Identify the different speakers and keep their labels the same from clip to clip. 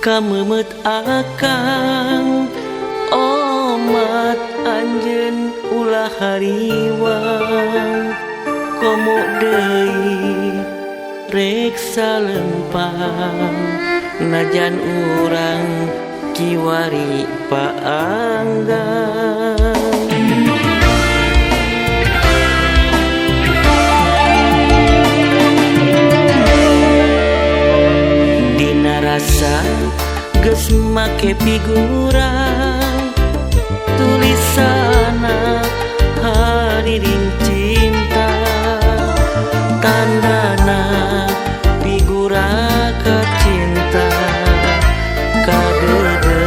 Speaker 1: kamemet akang omat anjeun ulah hariwang komo deui reksa lempang najan urang kiwari paanggang. Dina rasa geus make figuran tulisana hadirin cinta tandana figura kacinta kadede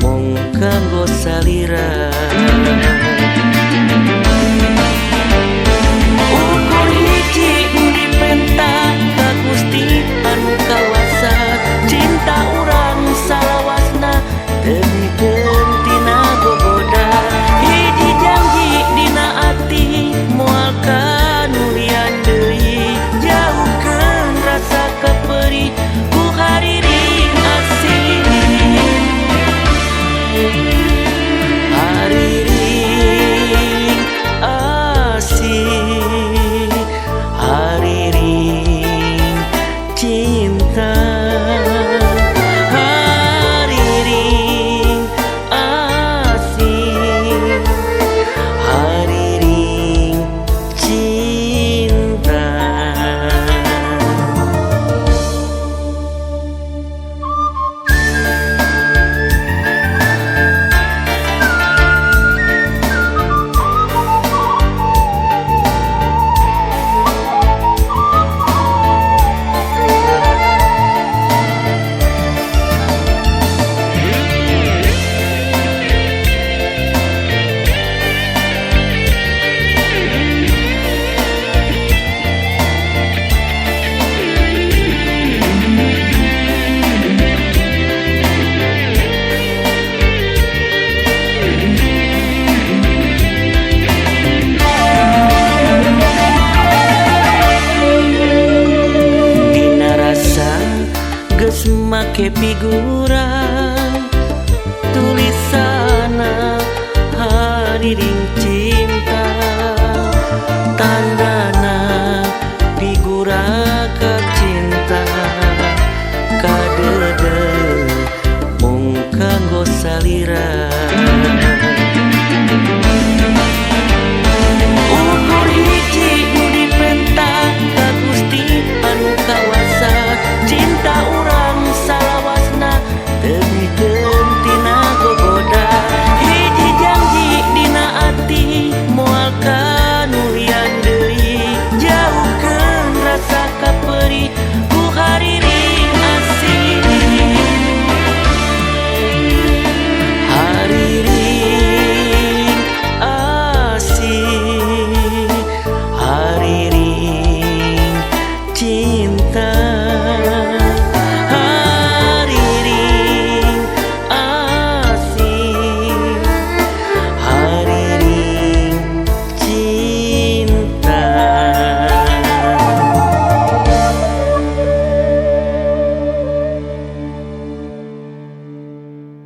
Speaker 1: mung kanggo salira. Ukur hiji dipenta ka Gusti anu kawasa cinta urang salawasna teuikeun tina boboda hiji janji dina ati moal kanulian deui jauhkeun rasa keperih ku hariring asih hariring asih hariring cinta hariring asih hariring cinta. Geus make figuran tulisana hadiring cinta tandana figura kacinta kadede mung kanggo salira.